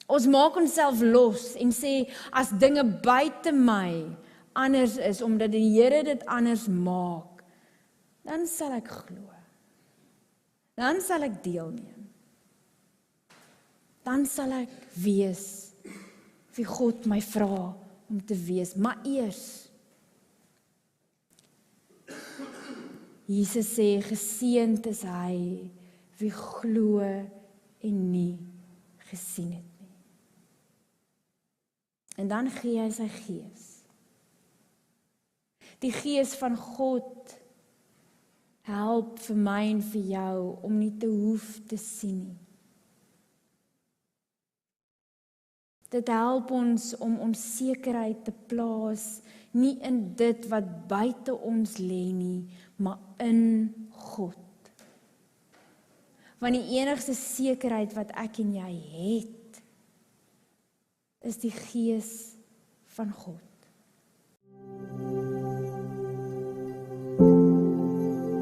Ons maak onsself los en sê, as dinge buite my anders is, omdat die Here dit anders maak, dan sal ek glo. Dan sal ek deelneem. Dan sal ek wees wie God my vra om te wees. Maar eers, Jesus sê, geseënd is hy wie glo en nie gesien het nie. En dan gee hy sy gees. Die gees van God help vir my en vir jou om nie te hoef te sien nie. Dit help ons om onsekerheid te plaas, nie in dit wat buite ons lê nie, maar in God. Want die enigste sekerheid wat ek en jy het, is die gees van God.